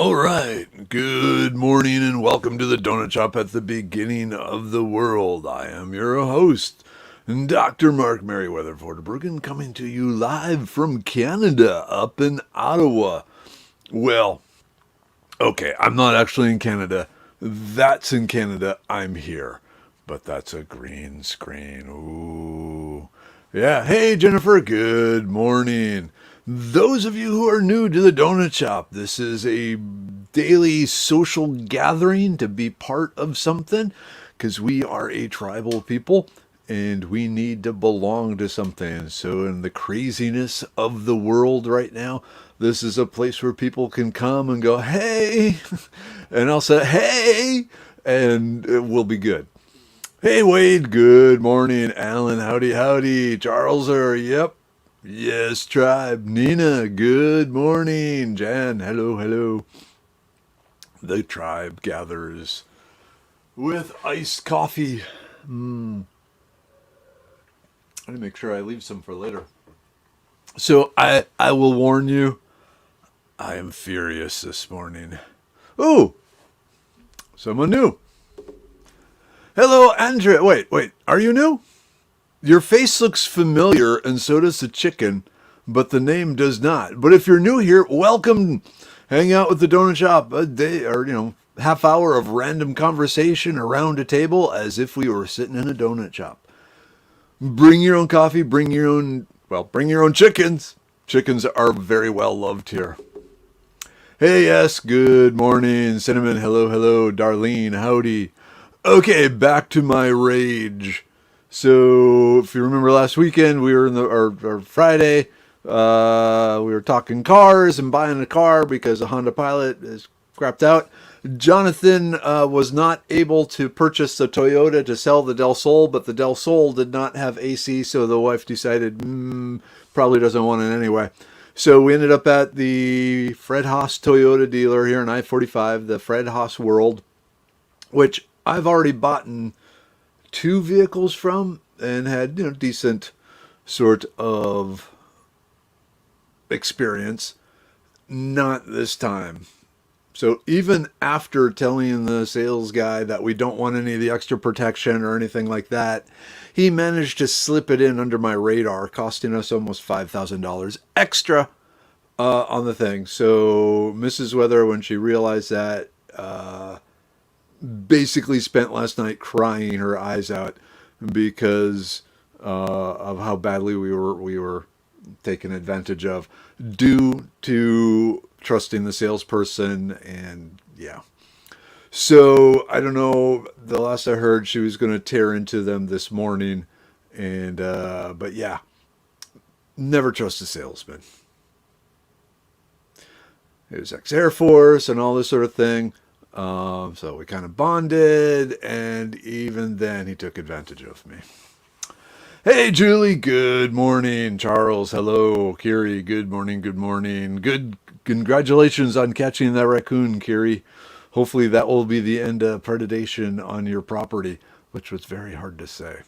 All right. Good morning and welcome to the Donut Shop at the beginning of the world. I am your host, Dr. Mark Merriweather Fortebruggen, coming to you live from Canada, up in Ottawa. Well, okay, I'm not actually in Canada. That's in Canada. I'm here. But that's a green screen. Ooh. Yeah. Hey, Jennifer. Good morning. Those of you who are new to the Donut Shop, this is a daily social gathering to be part of something because we are a tribal people and we need to belong to something. So, in the craziness of the world right now, this is a place where people can come and go, hey, and I'll say, hey, and it will be good. Hey, Wade, good morning. Alan, howdy, howdy. Charles, yep. Yes, tribe. Nina, good morning. Jan, hello, hello. The tribe gathers with iced coffee. I gotta make sure I leave some for later. So I will warn you, I am furious this morning. Ooh, someone new. Hello, Andrea. Wait, are you new? Your face looks familiar, and so does the chicken, but the name does not. But if you're new here, welcome. Hang out with the Donut Shop a day, or half hour of random conversation around a table as if we were sitting in a donut shop. Bring your own coffee. Bring your own chickens. Chickens are very well loved here. Hey, yes, good morning. Cinnamon, hello, hello. Darlene, howdy. Okay, back to my rage. So, if you remember last weekend, we were or Friday, we were talking cars and buying a car because a Honda Pilot is scrapped out. Jonathan was not able to purchase the Toyota to sell the Del Sol, but the Del Sol did not have AC, so the wife decided probably doesn't want it anyway. So we ended up at the Fred Haas Toyota dealer here in I-45, the Fred Haas World, which I've already bought two vehicles from and had decent sort of experience. Not this time. So even after telling the sales guy that we don't want any of the extra protection or anything like that, he managed to slip it in under my radar, costing us almost $5,000 extra on the thing. So Mrs. Weather, when she realized that, basically spent last night crying her eyes out because of how badly we were taken advantage of due to trusting the salesperson. And yeah, so I don't know, the last I heard she was going to tear into them this morning, and but yeah, never trust a salesman. It was ex-Air Force and all this sort of thing. So we kind of bonded, and even then he took advantage of me. Hey, Julie, good morning. Charles, hello. Kiri, good morning, good morning. Good, congratulations on catching that raccoon, Kiri. Hopefully that will be the end of predation on your property, which was very hard to say.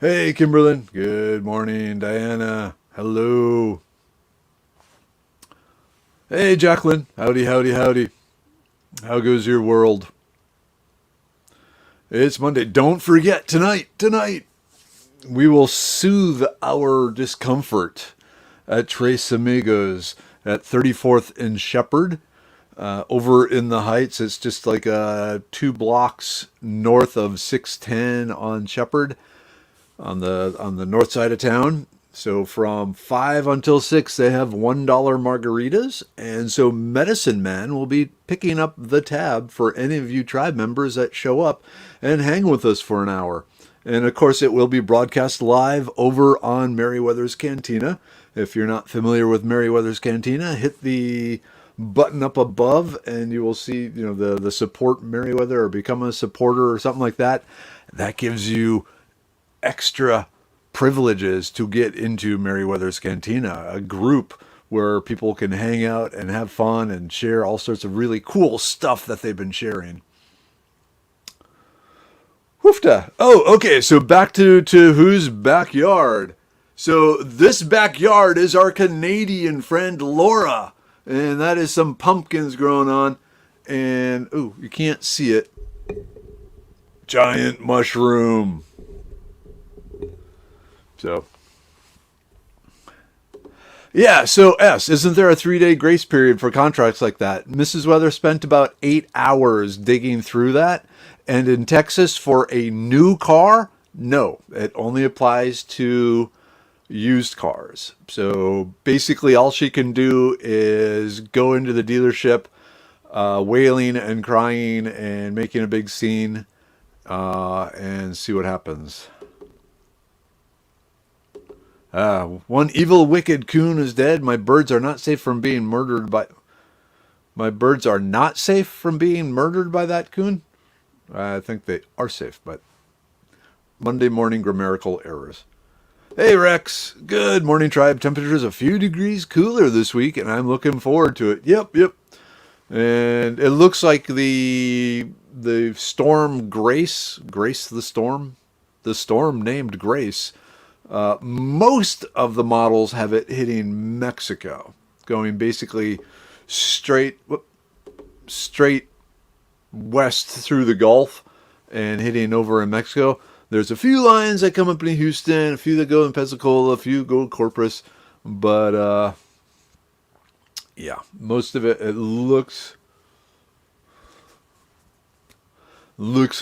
Hey, Kimberlyn, good morning. Diana, hello. Hey, Jacqueline, howdy, howdy, howdy. How goes your world? It's Monday. Don't forget, tonight, we will soothe our discomfort at Tres Amigos at 34th and Shepherd. Over in the Heights, it's just like 2 blocks north of 610 on Shepherd, on the north side of town. So from 5 until 6, they have $1 margaritas. And so Medicine Man will be picking up the tab for any of you tribe members that show up and hang with us for an hour. And of course, it will be broadcast live over on Merriweather's Cantina. If you're not familiar with Merriweather's Cantina, hit the button up above and you will see, the support Merriweather or become a supporter or something like that. That gives you extra privileges to get into Merriweather's Cantina, a group where people can hang out and have fun and share all sorts of really cool stuff that they've been sharing. Woofta. Oh, okay, so back to whose backyard. So this backyard is our Canadian friend Laura. And that is some pumpkins growing on. And, ooh, you can't see it. Giant mushroom. So, yeah, so isn't there a 3-day grace period for contracts like that? Mrs. Weather spent about 8 hours digging through that. And in Texas, for a new car, no, it only applies to used cars. So basically, all she can do is go into the dealership, wailing and crying and making a big scene, and see what happens. One evil, wicked coon is dead. My birds are not safe from being murdered by. My birds are not safe from being murdered by that coon. I think they are safe, but Monday morning grammatical errors. Hey Rex, good morning tribe. Temperature's a few degrees cooler this week, and I'm looking forward to it. Yep. And it looks like the storm Grace the storm named Grace. Most of the models have it hitting Mexico, going basically straight west through the Gulf and hitting over in Mexico. There's a few lines that come up in Houston, a few that go in Pensacola, a few go to Corpus, but yeah, most of it looks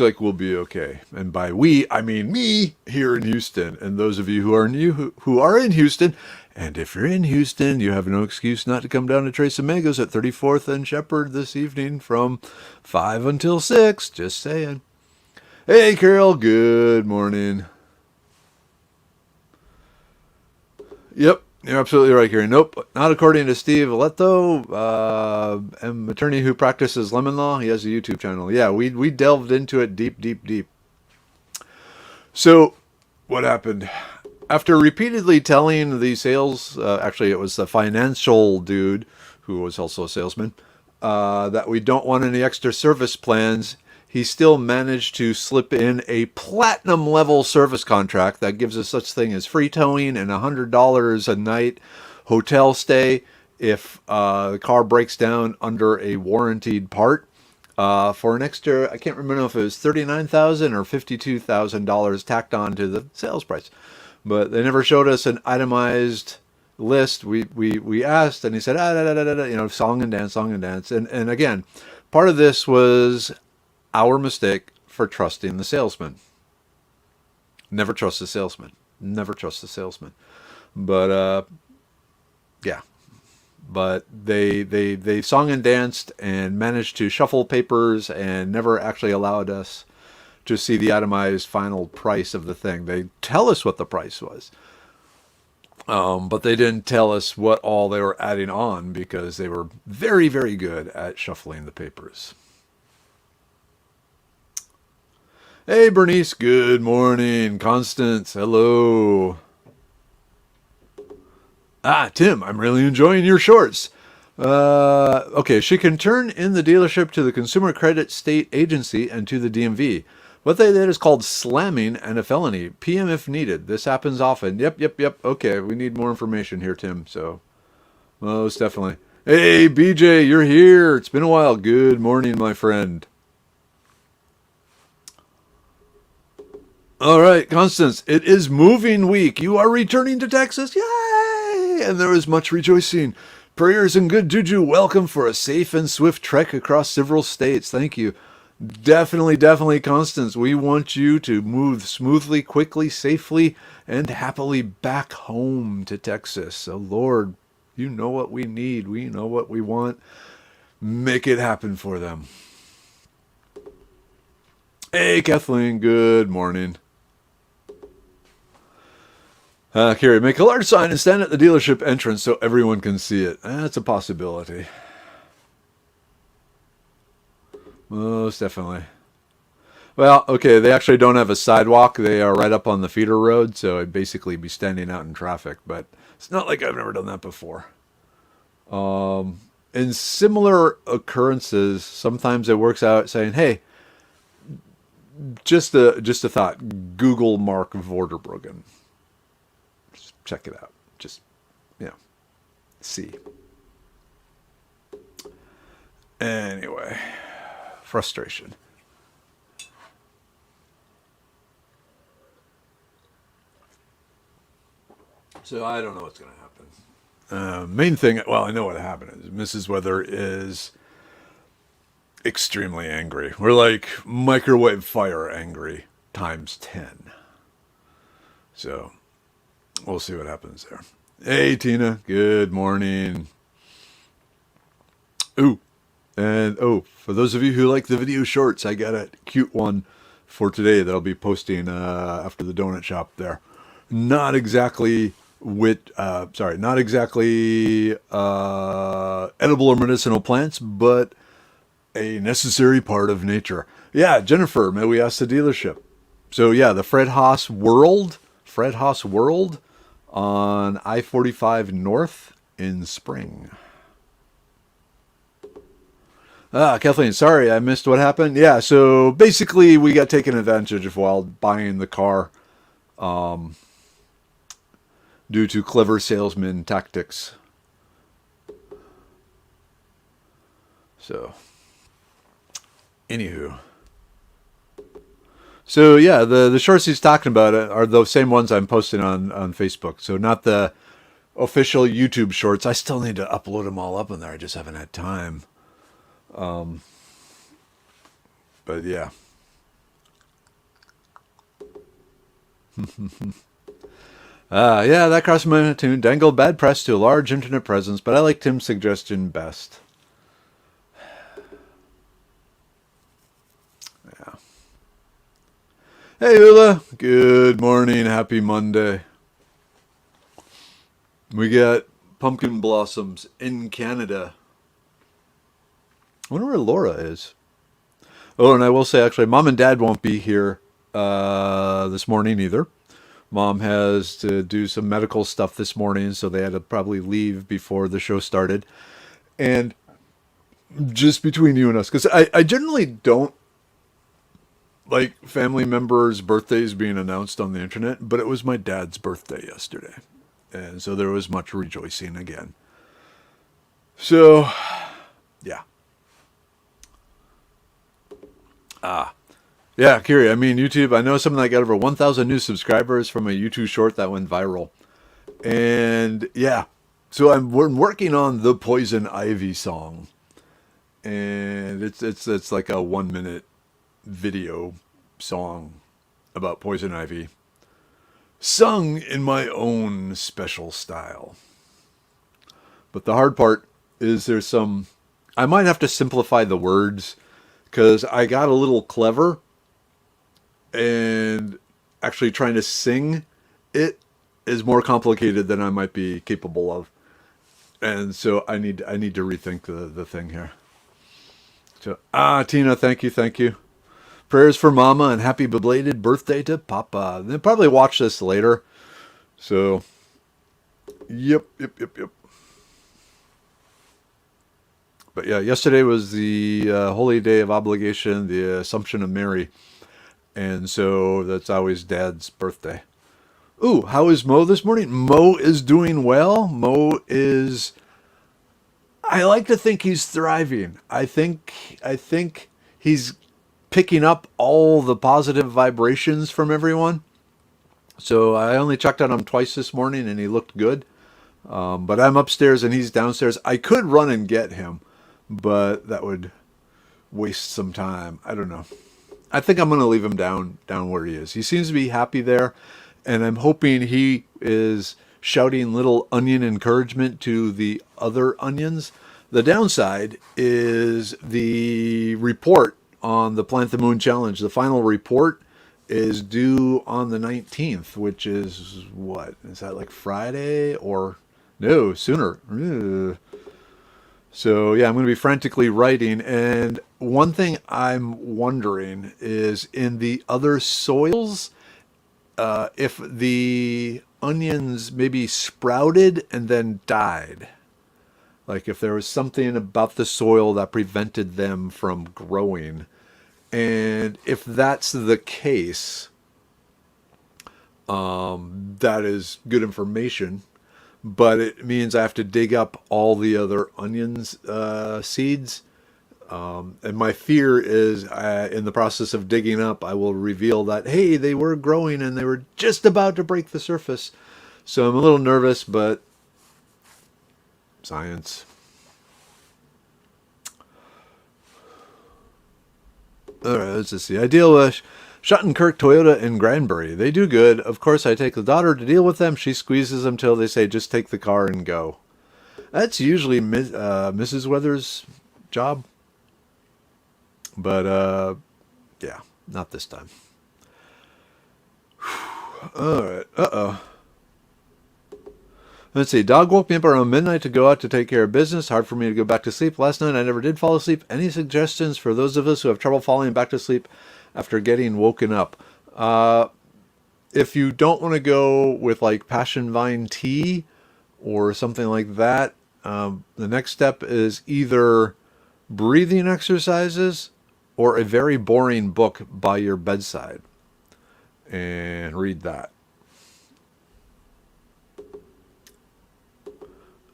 like we'll be okay. And by we, I mean me here in Houston. And those of you who are in Houston, and if you're in Houston, you have no excuse not to come down to Tres Amigos at 34th and Shepherd this evening from 5 until 6. Just saying. Hey, Carol. Good morning. Yep. You're absolutely right, Gary. Nope, not according to Steve Aletto, an attorney who practices lemon law. He has a YouTube channel. Yeah, we delved into it deep. So, what happened? After repeatedly telling the sales, actually it was the financial dude, who was also a salesman, that we don't want any extra service plans, he still managed to slip in a platinum level service contract that gives us such thing as free towing and $100 a night hotel stay if the car breaks down under a warranted part, for an extra, I can't remember if it was $39,000 or $52,000 tacked on to the sales price. But they never showed us an itemized list. We asked, and he said, song and dance. And again, part of this was our mistake for trusting the salesman. Never trust the salesman. But yeah. But they sung and danced and managed to shuffle papers and never actually allowed us to see the itemized final price of the thing. They tell us what the price was. But they didn't tell us what all they were adding on because they were very, very good at shuffling the papers. Hey, Bernice, good morning. Constance, hello. Tim, I'm really enjoying your shorts. Okay, she can turn in the dealership to the Consumer Credit State Agency and to the DMV. What they did is called slamming and a felony. PM if needed. This happens often. Yep. Okay, we need more information here, Tim. So, most definitely. Hey, BJ, you're here. It's been a while. Good morning, my friend. All right, Constance, it is moving week. You are returning to Texas. Yay! And there is much rejoicing. Prayers and good juju. Welcome for a safe and swift trek across several states. Thank you. Definitely, Constance. We want you to move smoothly, quickly, safely, and happily back home to Texas. So, Lord, you know what we need. We know what we want. Make it happen for them. Hey, Kathleen. Good morning. Carrie, make a large sign and stand at the dealership entrance so everyone can see it. That's a possibility. Most definitely. Well, okay, they actually don't have a sidewalk. They are right up on the feeder road, so I'd basically be standing out in traffic, but it's not like I've never done that before. In similar occurrences, sometimes it works out saying, hey, just a thought, Google Mark Vorderbruggen. Check it out. Just, see. Anyway, frustration. So I don't know what's going to happen. Main thing, well, I know what happened is Mrs. Weather is extremely angry. We're like microwave fire angry times 10. So we'll see what happens there. Hey, Tina. Good morning. Ooh. And for those of you who like the video shorts, I got a cute one for today that I'll be posting after the donut shop there. Not exactly not exactly edible or medicinal plants, but a necessary part of nature. Yeah, Jennifer, may we ask the dealership? So yeah, the Fred Haas World on I-45 North in Spring. Kathleen, sorry, I missed what happened. Yeah, so basically we got taken advantage of while buying the car due to clever salesman tactics. So, anywho. So yeah, the shorts he's talking about are the same ones I'm posting on Facebook. So not the official YouTube shorts. I still need to upload them all up in there. I just haven't had time. But yeah. Yeah, that crossed my tune. Dangle bad press to a large internet presence, but I like Tim's suggestion best. Yeah. Hey, Ula. Good morning. Happy Monday. We got pumpkin blossoms in Canada. I wonder where Laura is. Oh, and I will say, actually, Mom and Dad won't be here this morning either. Mom has to do some medical stuff this morning, so they had to probably leave before the show started. And just between you and us, because I generally don't like family members' birthdays being announced on the internet, but it was my dad's birthday yesterday. And so there was much rejoicing again. So, yeah. Yeah, Kiri, I mean, YouTube, I know something that got over 1,000 new subscribers from a YouTube short that went viral. And yeah, so we're working on the Poison Ivy song. And it's like a 1-minute video song about Poison Ivy, sung in my own special style. But the hard part is I might have to simplify the words because I got a little clever and actually trying to sing it is more complicated than I might be capable of. And so I need to rethink the thing here. So, Tina, thank you. Prayers for Mama and happy belated birthday to Papa. They'll probably watch this later. So, yep. But yeah, yesterday was the holy day of obligation, the Assumption of Mary. And so that's always Dad's birthday. Ooh, how is Mo this morning? Mo is doing well. I like to think he's thriving. I think he's picking up all the positive vibrations from everyone. So I only checked on him twice this morning and he looked good. But I'm upstairs and he's downstairs. I could run and get him, but that would waste some time. I don't know. I think I'm going to leave him down where he is. He seems to be happy there, and I'm hoping he is shouting little onion encouragement to the other onions. The downside is the report on the Plant the Moon Challenge. The final report is due on the 19th, which is what? Is that like Friday or no, sooner? Ugh. So yeah, I'm going to be frantically writing. And one thing I'm wondering is in the other soils, if the onions maybe sprouted and then died. Like if there was something about the soil that prevented them from growing. And if that's the case, that is good information. But it means I have to dig up all the other onions seeds And my fear is in the process of digging up, I will reveal that, hey, they were growing and they were just about to break the surface. So I'm a little nervous, but science. All right, let's just see. I deal with Schottenkirk, Toyota, and Granbury. They do good. Of course, I take the daughter to deal with them. She squeezes them till they say, just take the car and go. That's usually Mrs. Weather's job. But, yeah, not this time. All right. Uh-oh. Let's see. Dog woke me up around midnight to go out to take care of business. Hard for me to go back to sleep. Last night I never did fall asleep. Any suggestions for those of us who have trouble falling back to sleep after getting woken up? If you don't want to go with like passion vine tea or something like that, the next step is either breathing exercises or a very boring book by your bedside and read that.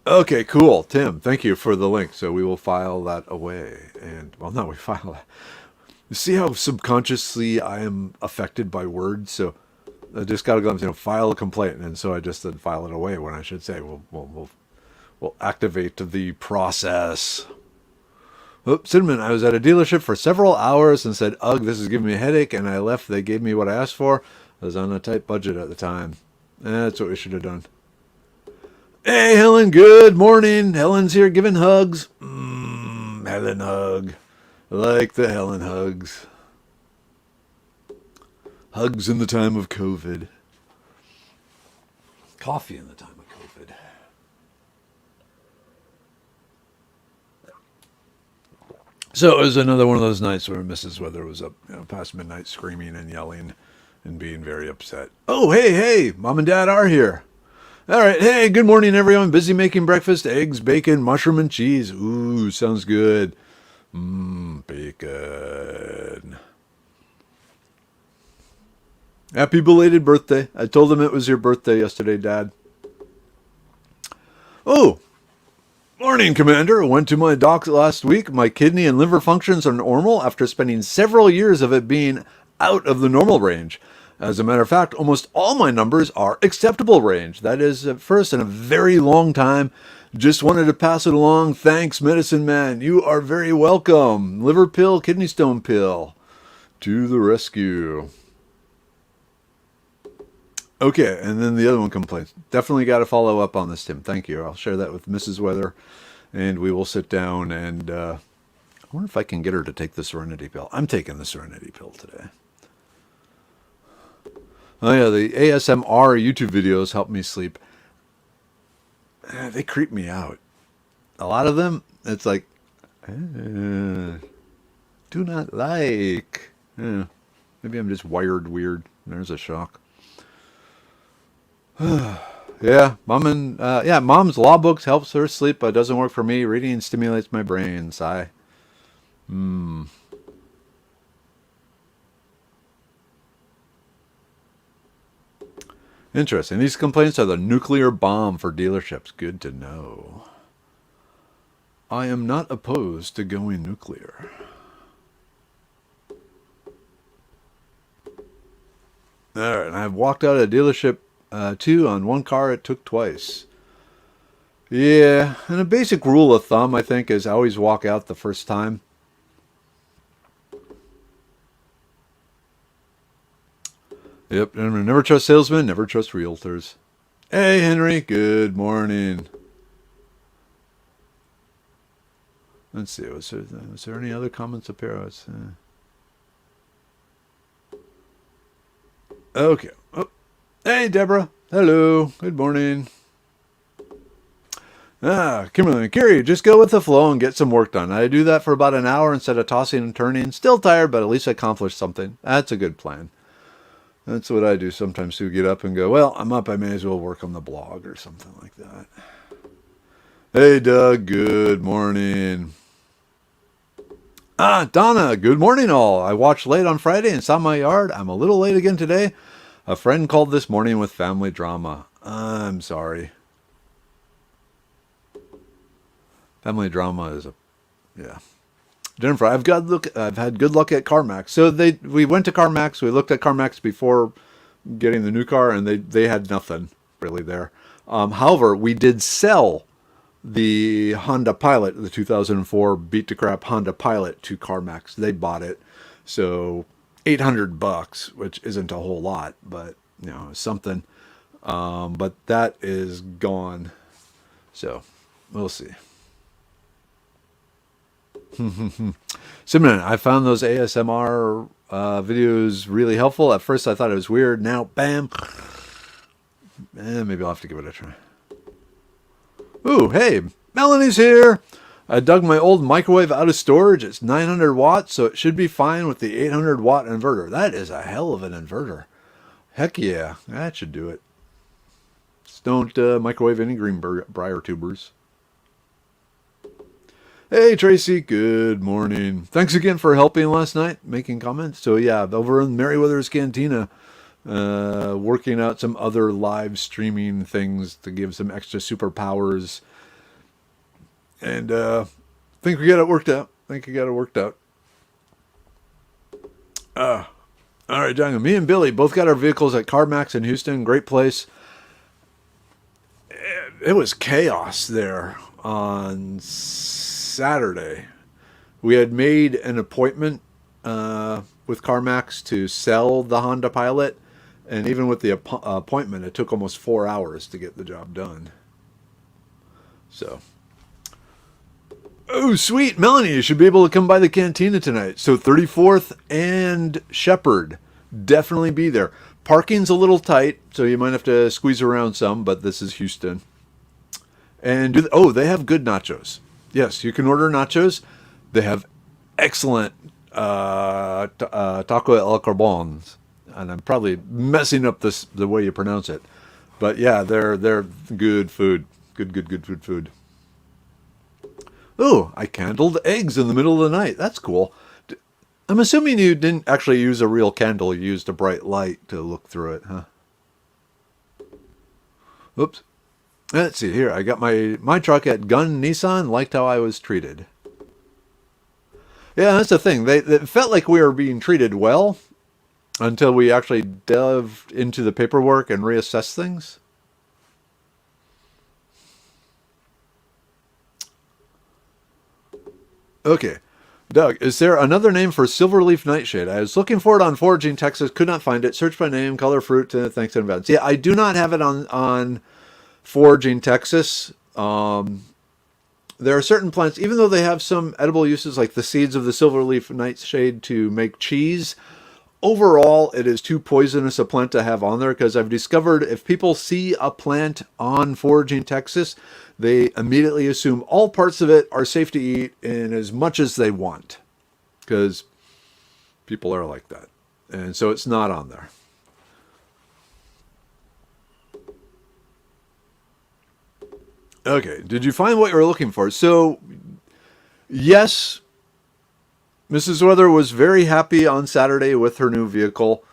Okay, cool. Tim, thank you for the link. So we will file that away. And, well, no, we file that. You see how subconsciously I am affected by words? So I just got to go, file a complaint. And so I just said file it away when I should say, we'll activate the process. Oops, Cinnamon, I was at a dealership for several hours and said, ugh, this is giving me a headache. And I left. They gave me what I asked for. I was on a tight budget at the time. That's what we should have done. Hey, Helen, good morning. Helen's here giving hugs. Helen hug. I like the Helen hugs. Hugs in the time of COVID. Coffee in the time of COVID. So it was another one of those nights where Mrs. Weather was up past midnight screaming and yelling and being very upset. Oh, hey, Mom and Dad are here. All right. Hey, good morning, everyone. Busy making breakfast, eggs, bacon, mushroom, and cheese. Ooh, sounds good. Bacon. Happy belated birthday. I told them it was your birthday yesterday, Dad. Oh, morning, Commander. I went to my doc last week. My kidney and liver functions are normal after spending several years of it being out of the normal range. As a matter of fact, almost all my numbers are acceptable range. That is first in a very long time. Just wanted to pass it along. Thanks, Medicine Man. You are very welcome. Liver pill, kidney stone pill. To the rescue. Okay, and then the other one complains. Definitely got to follow up on this, Tim. Thank you. I'll share that with Mrs. Weather, and we will sit down and I wonder if I can get her to take the Serenity pill. I'm taking the Serenity pill today. Oh yeah, the ASMR YouTube videos help me sleep. They creep me out. A lot of them, it's like, do not like. Maybe I'm just wired weird. There's a shock. Yeah, Mom's law books helps her sleep, but doesn't work for me. Reading stimulates my brain. Sigh. Interesting. These complaints are the nuclear bomb for dealerships. Good to know. I am not opposed to going nuclear. All right, I've walked out of a dealership too. On one car, it took twice. Yeah, and a basic rule of thumb, I think, is always walk out the first time. Yep, never trust salesmen, never trust realtors. Hey, Henry, good morning. Let's see, was there any other comments up here? Okay. Oh. Hey, Deborah. Hello. Good morning. Kimberly and Carrie, just go with the flow and get some work done. I do that for about an hour instead of tossing and turning. Still tired, but at least I accomplished something. That's a good plan. That's what I do sometimes too. Get up and go, well, I'm up. I may as well work on the blog or something like that. Hey, Doug. Good morning. Donna. Good morning, all. I watched late on Friday and saw my yard. I'm a little late again today. A friend called this morning with family drama. I'm sorry. Family drama is yeah. Jennifer, I've had good luck at CarMax. So we went to CarMax. We looked at CarMax before getting the new car, and they had nothing really there. However, we did sell the Honda Pilot, the 2004 beat to crap Honda Pilot, to CarMax. They bought it, so $800, which isn't a whole lot, but it's something. But that is gone, so we'll see. Simon, I found those ASMR videos really helpful. At first I thought it was weird. Now, bam. Maybe I'll have to give it a try. Ooh, hey, Melanie's here. I dug my old microwave out of storage. It's 900 watts, so it should be fine with the 800 watt inverter. That is a hell of an inverter. Heck yeah, that should do it. Just don't microwave any greenbrier tubers. Hey Tracy, good morning. Thanks again for helping last night, making comments. So yeah, over in Merriweather's Cantina, working out some other live streaming things to give some extra superpowers. And think we got it worked out. All right, John, me and Billy both got our vehicles at CarMax in Houston. Great place. It was chaos there on Saturday. We had made an appointment with CarMax to sell the Honda Pilot, and even with the appointment, it took almost 4 hours to get the job done. So, oh sweet, Melanie, you should be able to come by the cantina tonight. So 34th and Shepherd, definitely be there. Parking's a little tight, so you might have to squeeze around some, but this is Houston. And they have good nachos. Yes, you can order nachos. They have excellent taco el carbon, and I'm probably messing up the way you pronounce it, but yeah, they're good food. Good food. Ooh, I candled eggs in the middle of the night. That's cool. I'm assuming you didn't actually use a real candle. You used a bright light to look through it, huh? Oops. Let's see here. I got my truck at Gunn Nissan. Liked how I was treated. Yeah, that's the thing. It felt like we were being treated well until we actually delved into the paperwork and reassessed things. Okay. Doug, is there another name for silverleaf nightshade? I was looking for it on Foraging Texas, could not find it. Search by name, color, fruit, thanks in advance. Yeah, I do not have it on Foraging Texas. There are certain plants, even though they have some edible uses, like the seeds of the silverleaf nightshade to make cheese, overall it is too poisonous a plant to have on there, because I've discovered if people see a plant on Foraging Texas, they immediately assume all parts of it are safe to eat in as much as they want, because people are like that. And so it's not on there. Okay, did you find what you were looking for? So, yes, Mrs. Weather was very happy on Saturday with her new vehicle.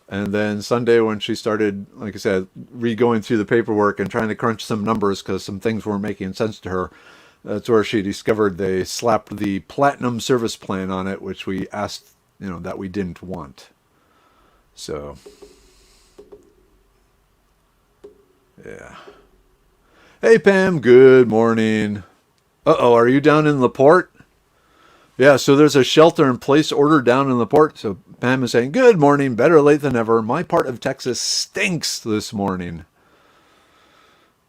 And then Sunday, when she started, like I said, re-going through the paperwork and trying to crunch some numbers because some things weren't making sense to her, that's where she discovered they slapped the Platinum Service Plan on it, which we asked, that we didn't want. So, yeah. Hey, Pam, good morning. Uh-oh, are you down in LaPorte? Yeah, so there's a shelter-in-place order down in LaPorte. So Pam is saying, good morning, better late than never. My part of Texas stinks this morning.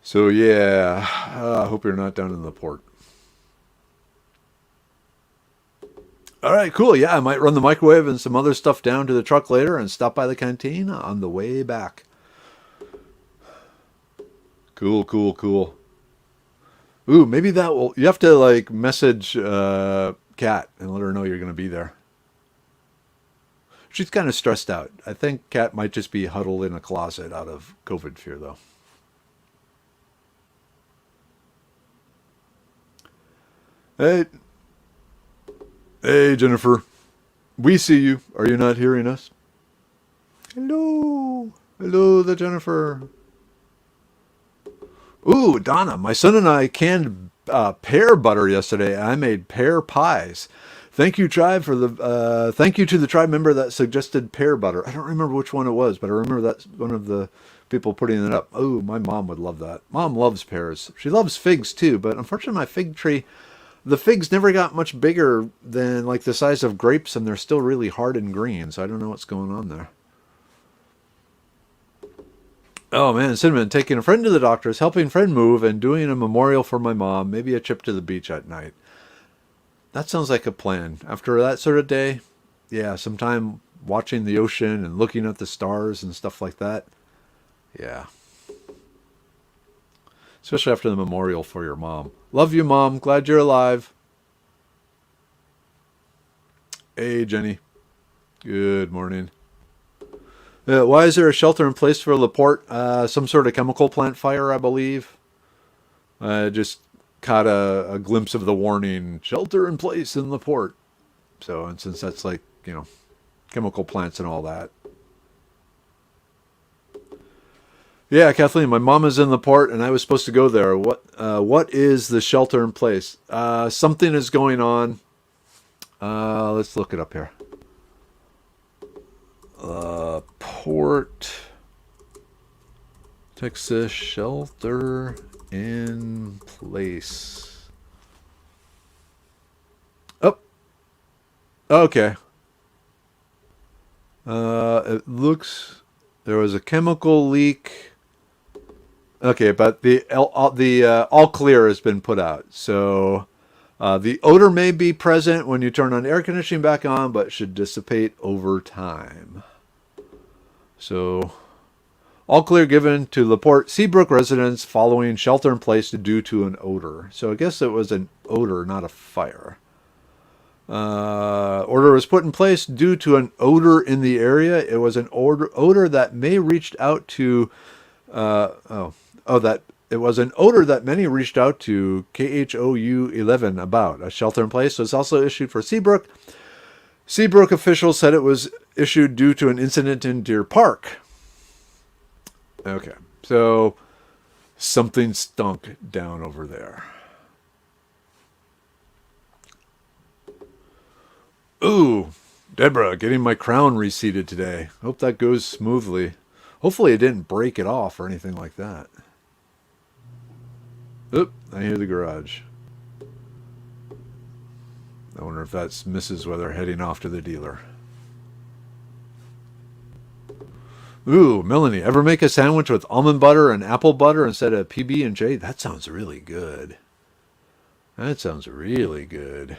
So, yeah, I hope you're not down in LaPorte. All right, cool. Yeah, I might run the microwave and some other stuff down to the truck later and stop by the canteen on the way back. Cool. Ooh, maybe you have to message Kat and let her know you're going to be there. She's kind of stressed out. I think Kat might just be huddled in a closet out of COVID fear, though. Hey, Jennifer. We see you. Are you not hearing us? Hello, the Jennifer. Ooh, Donna, my son and I canned pear butter yesterday. I made pear pies. Thank you, tribe, for the thank you to the tribe member that suggested pear butter. I don't remember which one it was, but I remember that's one of the people putting it up. Oh, my mom would love that. Mom loves pears. She loves figs too, but unfortunately, my fig tree, the figs never got much bigger than like the size of grapes, and they're still really hard and green. So I don't know what's going on there. Oh man, Cinnamon, taking a friend to the doctors, helping friend move, and doing a memorial for my mom. Maybe a trip to the beach at night. That sounds like a plan. After that sort of day, yeah, sometime watching the ocean and looking at the stars and stuff like that. Yeah. Especially after the memorial for your mom. Love you, Mom. Glad you're alive. Hey, Jenny. Good morning. Why is there a shelter in place for Laporte? Some sort of chemical plant fire, I believe. Just caught a glimpse of the warning, shelter in place in Laporte. So, and since that's like, chemical plants and all that. Yeah, Kathleen, my mom is in Laporte and I was supposed to go there. What is the shelter in place? Something is going on. Let's look it up here. Port, Texas shelter in place. Oh, okay. It looks there was a chemical leak. Okay, but the all clear has been put out. So the odor may be present when you turn on air conditioning back on, but should dissipate over time. So all clear given to Laporte Seabrook residents following shelter in place due to an odor. So I guess it was an odor, not a fire. Order was put in place due to an odor in the area. It was an odor that may reached out to it was an odor that many reached out to KHOU 11 about, a shelter in place was also issued for Seabrook. Seabrook officials said it was issued due to an incident in Deer Park. Okay, so something stunk down over there. Ooh, Deborah, getting my crown reseated today. Hope that goes smoothly. Hopefully it didn't break it off or anything like that. Oop, I hear the garage. I wonder if that's Mrs. Weather heading off to the dealer. Ooh, Melanie, ever make a sandwich with almond butter and apple butter instead of PB&J? That sounds really good. That sounds really good.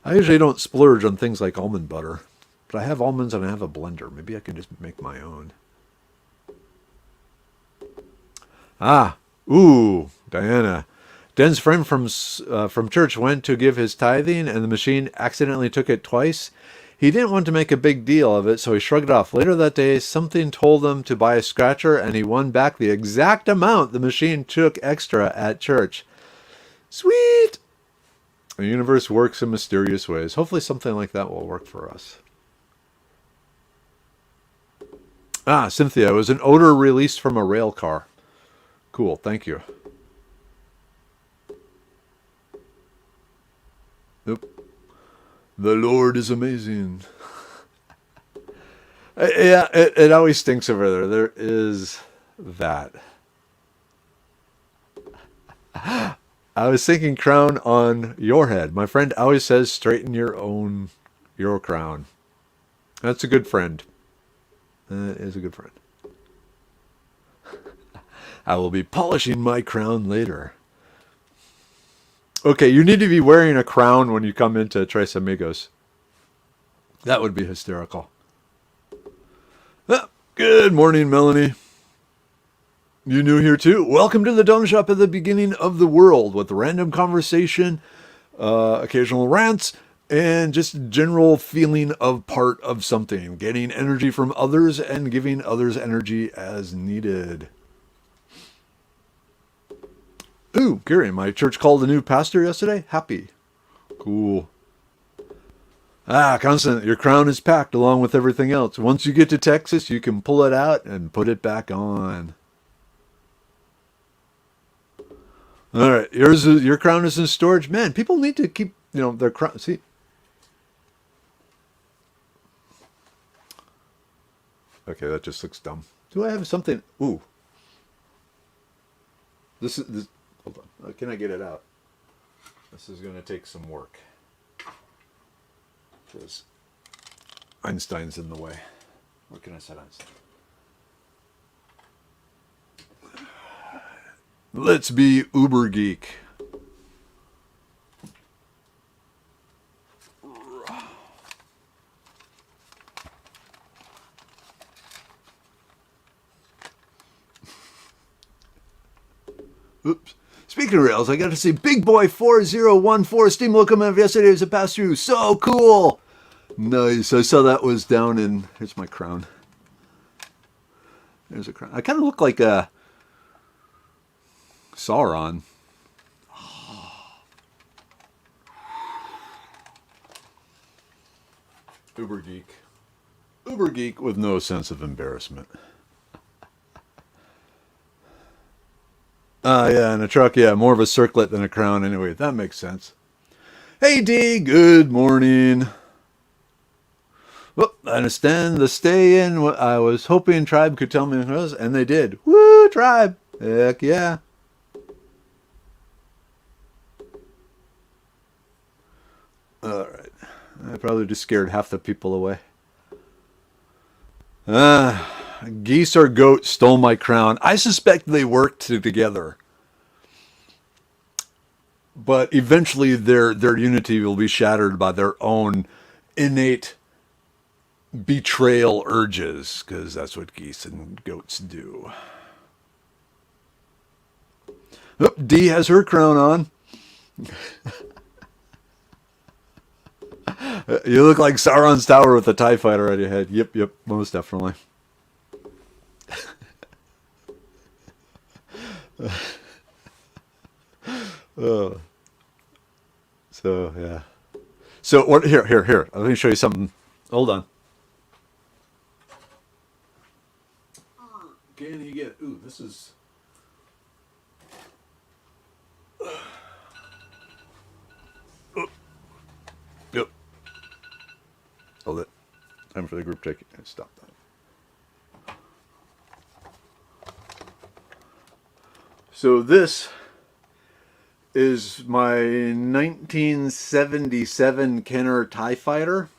I usually don't splurge on things like almond butter, but I have almonds and I have a blender. Maybe I can just make my own. Ooh, Diana. Den's friend from church went to give his tithing and the machine accidentally took it twice. He didn't want to make a big deal of it, so he shrugged it off. Later that day, something told him to buy a scratcher, and he won back the exact amount the machine took extra at church. Sweet! The universe works in mysterious ways. Hopefully something like that will work for us. Cynthia, it was an odor released from a rail car. Cool, thank you. Nope. The Lord is amazing. Yeah, it always stinks over there. There is that. I was thinking crown on your head. My friend always says straighten your crown. That's a good friend. That is a good friend. I will be polishing my crown later. Okay, you need to be wearing a crown when you come into Tres Amigos. That would be hysterical. Good morning, Melanie. You new here too? Welcome to the Donut Shop at the beginning of the world with random conversation, occasional rants, and just general feeling of part of something. Getting energy from others and giving others energy as needed. Ooh, Gary, my church called a new pastor yesterday. Happy. Cool. Constant, your crown is packed along with everything else. Once you get to Texas, you can pull it out and put it back on. All right, your crown is in storage. Man, people need to keep, their crown. See, Okay, that just looks dumb. Do I have something? Ooh. This. Hold on. Can I get it out? This is going to take some work. Because Einstein's in the way. What can I say, Einstein? Let's be uber geek. Oops. Speaking of rails, I got to see Big Boy 4014 steam locomotive yesterday as it passed through. So cool! Nice. I saw that was down in... Here's my crown. There's a crown. I kind of look like a Sauron. Uber geek. Uber geek with no sense of embarrassment. Yeah, in a truck, yeah, more of a circlet than a crown. Anyway, that makes sense. Hey, D, good morning. Well, I understand the stay in. I was hoping Tribe could tell me what it was, and they did. Woo, Tribe. Heck yeah. All right. I probably just scared half the people away. Geese or goats stole my crown. I suspect they worked together. But eventually their unity will be shattered by their own innate betrayal urges, because that's what geese and goats do. Oh, D has her crown on. You look like Sauron's tower with a TIE fighter on your head. Yep, most definitely. So yeah. So what? Here. Let me show you something. Hold on. Can you get? Ooh, this is. Yep. Hold it. Time for the group check. Stop that. So this is my 1977 Kenner TIE Fighter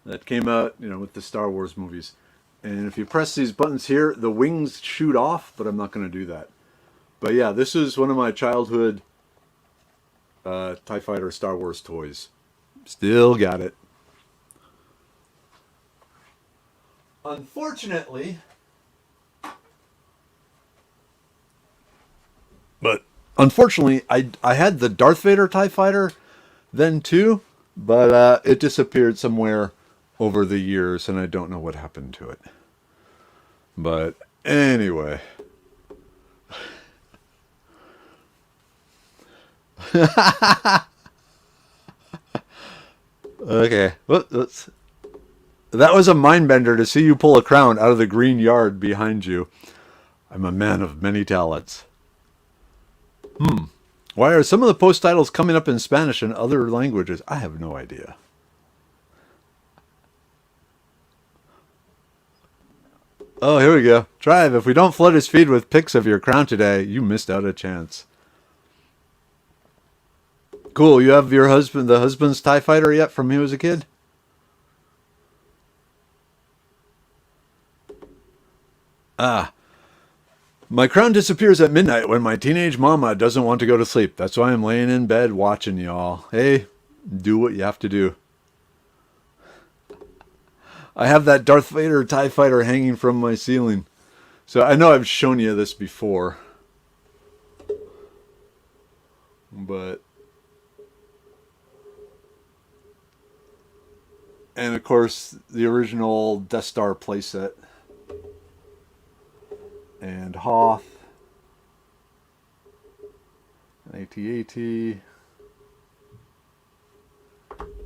that came out, with the Star Wars movies. And if you press these buttons here, the wings shoot off, but I'm not going to do that. But yeah, this is one of my childhood TIE Fighter Star Wars toys. Still got it. Unfortunately, I had the Darth Vader TIE Fighter then too, but it disappeared somewhere over the years, and I don't know what happened to it. But anyway. Okay, that was a mind bender to see you pull a crown out of the green yard behind you. I'm a man of many talents. Why are some of the post titles coming up in Spanish and other languages? I have no idea. Oh, here we go. Tribe, if we don't flood his feed with pics of your crown today, you missed out a chance. Cool, you have the husband's TIE Fighter yet from when he was a kid? My crown disappears at midnight when my teenage mama doesn't want to go to sleep. That's why I'm laying in bed watching y'all. Hey, do what you have to do. I have that Darth Vader TIE Fighter hanging from my ceiling. So I know I've shown you this before. But... And of course, the original Death Star playset. And Hoth. And AT-AT.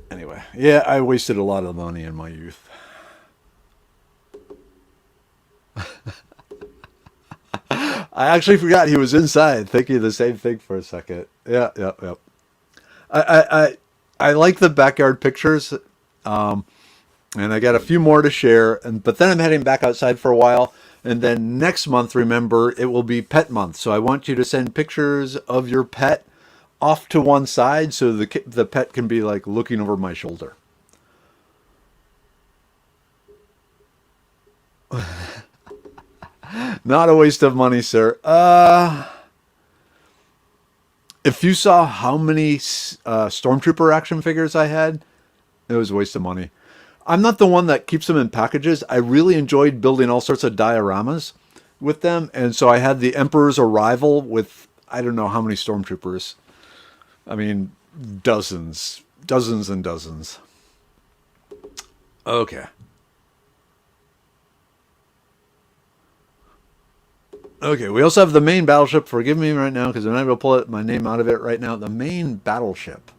Anyway, yeah, I wasted a lot of money in my youth. I actually forgot he was inside, thinking the same thing for a second. Yeah. I like the backyard pictures. And I got a few more to share. But then I'm heading back outside for a while. And then next month, remember, it will be Pet Month. So I want you to send pictures of your pet off to one side so the pet can be like looking over my shoulder. Not a waste of money, sir. If you saw how many Stormtrooper action figures I had, it was a waste of money. I'm not the one that keeps them in packages. I really enjoyed building all sorts of dioramas with them. And so I had the Emperor's Arrival with, I don't know how many Stormtroopers. I mean, dozens and dozens. Okay. Okay, we also have the main battleship. Forgive me right now because I'm not able to pull my name out of it right now. The main battleship.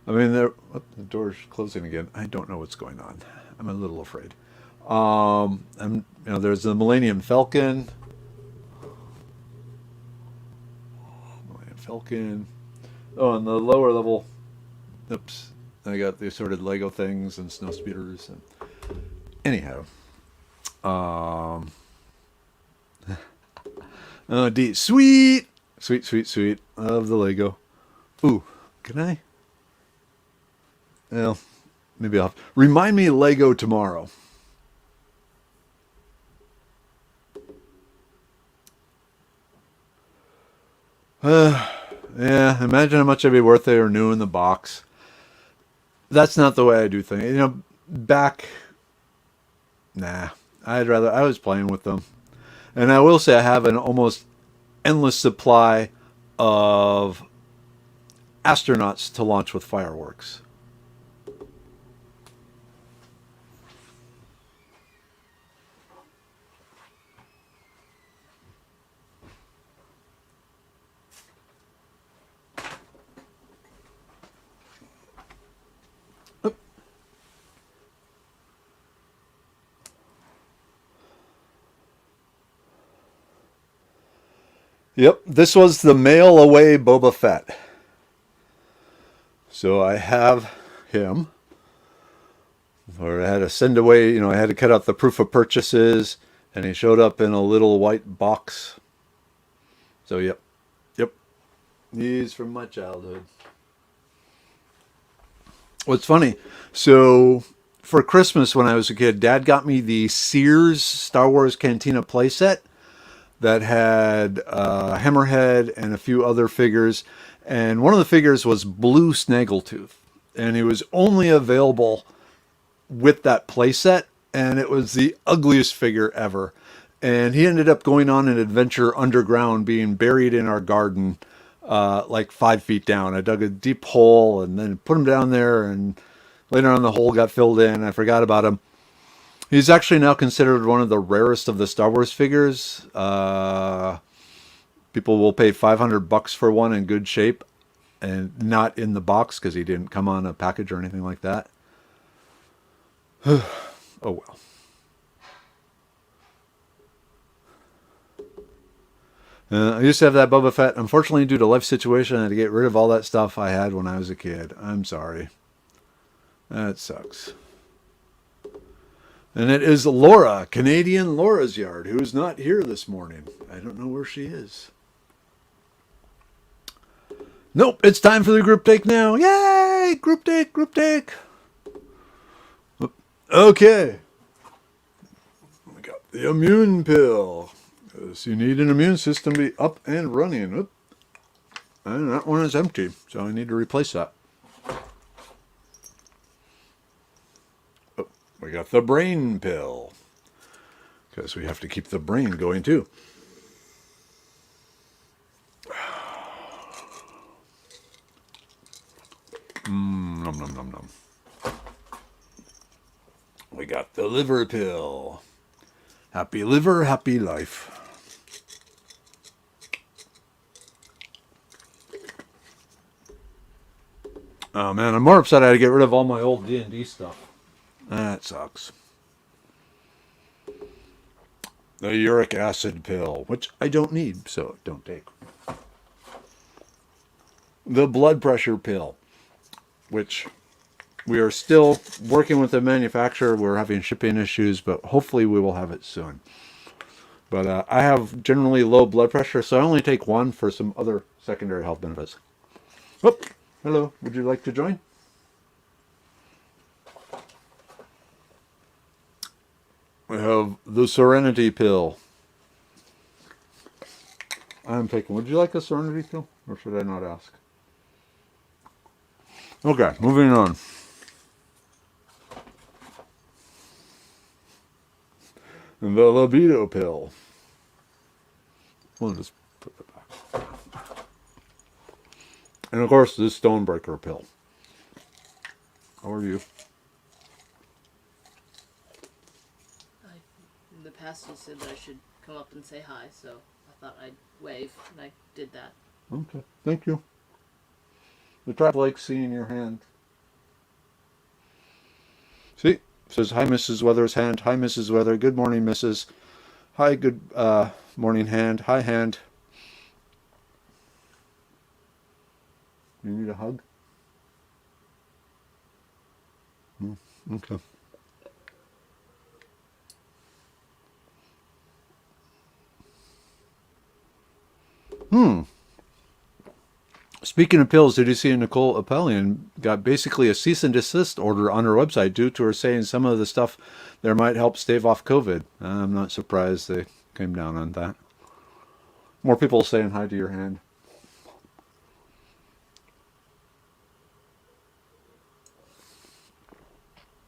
I mean, the door's closing again. I don't know what's going on. I'm a little afraid. There's the Millennium Falcon. Oh, and the lower level. Oops. I got the assorted Lego things and snow speeders. And anyhow. Oh, sweet of the Lego. Ooh, can I? Well, maybe I'll remind me Lego tomorrow. Yeah, imagine how much I'd be worth they were new in the box. That's not the way I do things. I was playing with them. And I will say I have an almost endless supply of astronauts to launch with fireworks. Yep, this was the mail away Boba Fett. So I have him. Or I had to send away, I had to cut out the proof of purchases, and he showed up in a little white box. So yep. He's from my childhood. What's funny, so for Christmas when I was a kid, Dad got me the Sears Star Wars Cantina playset that had Hammerhead and a few other figures. And one of the figures was Blue Snaggletooth. And it was only available with that playset. And it was the ugliest figure ever. And he ended up going on an adventure underground, being buried in our garden, like 5 feet down. I dug a deep hole and then put him down there. And later on the hole got filled in. I forgot about him. He's actually now considered one of the rarest of the Star Wars figures. People will pay $500 for one in good shape, and not in the box because he didn't come on a package or anything like that. Oh well. I used to have that Boba Fett. Unfortunately, due to life situation, I had to get rid of all that stuff I had when I was a kid. I'm sorry. That sucks. And it is Laura, Canadian Laura's Yard, who is not here this morning. I don't know where she is. Nope, it's time for the group take now. Yay! Group take. Okay. We got the immune pill. Because you need an immune system to be up and running. And that one is empty, so I need to replace that. We got the brain pill, because we have to keep the brain going too. Nom. We got the liver pill. Happy liver, happy life. Oh man, I'm more upset I had to get rid of all my old D&D stuff. That sucks. The uric acid pill, which I don't need, so don't take. The blood pressure pill, which We are still working with the manufacturer. We're having shipping issues, but hopefully we will have it soon. But I have generally low blood pressure, so I only take one for some other secondary health benefits. Oh, hello. Would you like to join? We have the Serenity pill. I'm taking. Would you like a Serenity pill, or should I not ask? Okay, moving on. The libido pill. We'll just put it back. And of course, the Stonebreaker pill. How are you? In the past, you said that I should come up and say hi, so I thought I'd wave, and I did that. Okay, thank you. The tribe likes seeing your hand. See? Says, hi, Mrs. Weather's hand. Hi, Mrs. Weather. Good morning, Mrs. Hi, good morning, hand. Hi, hand. You need a hug? Okay. Speaking of pills, did you see Nicole Appelian got basically a cease and desist order on her website due to her saying some of the stuff there might help stave off COVID? I'm not surprised they came down on that. More people saying hi to your hand.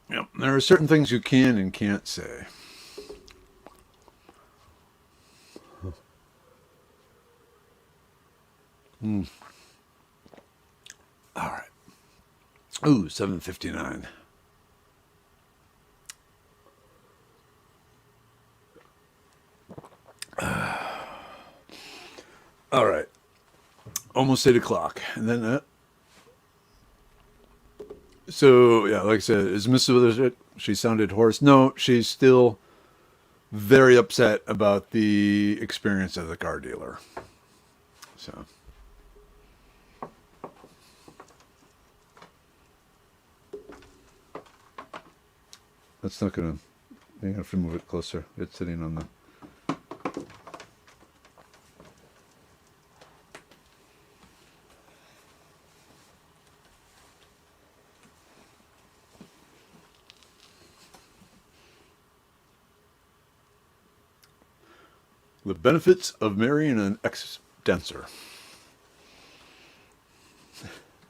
Yep, there are certain things you can and can't say. All right. Ooh, 7:59. All right. Almost 8 o'clock. And then, so, yeah, like I said, is Mrs. Withers, she sounded hoarse. No, she's still very upset about the experience of the car dealer. So. That's not going to, you have to move it closer. It's sitting on the, the benefits of marrying an ex-dancer.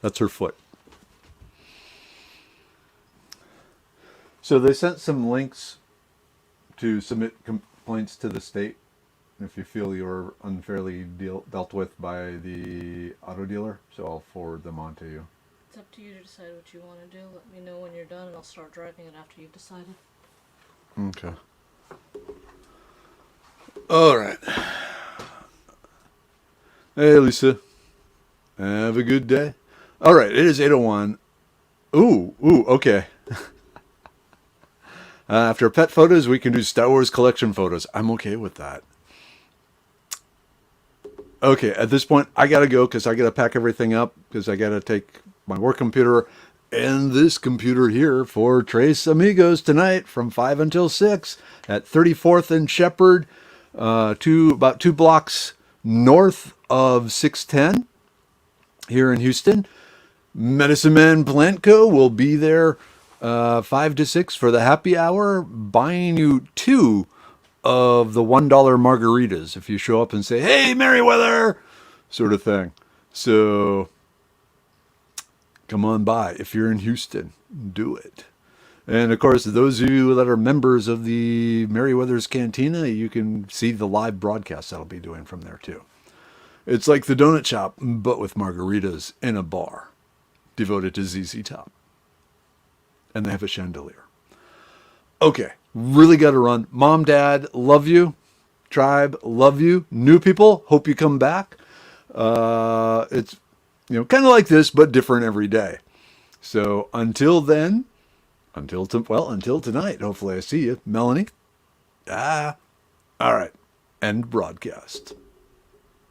That's her foot. So they sent some links to submit complaints to the state if you feel you're unfairly dealt with by the auto dealer. So I'll forward them on to you. It's up to you to decide what you want to do. Let me know when you're done, and I'll start driving it after you've decided. Okay. All right. Hey, Lisa. Have a good day. All right, it is 8:01. Ooh, okay. After pet photos, we can do Star Wars collection photos. I'm okay with that. Okay, at this point, I got to go because I got to pack everything up because I got to take my work computer and this computer here for Tres Amigos tonight from 5 until 6 at 34th and Shepherd, about 2 blocks north of 610 here in Houston. Medicine Man Plantco will be there 5 to 6 for the happy hour, buying you 2 of the $1 margaritas if you show up and say, hey, Merriweather, sort of thing. So come on by. If you're in Houston, do it. And of course, those of you that are members of the Merriweather's Cantina, you can see the live broadcast that I'll be doing from there too. It's like the donut shop, but with margaritas in a bar devoted to ZZ Top. And they have a chandelier. Okay, really got to run. Mom, Dad, love you. Tribe, love you. New people, hope you come back. It's kind of like this, but different every day. So until then, until tonight, hopefully I see you. Melanie? All right. End broadcast.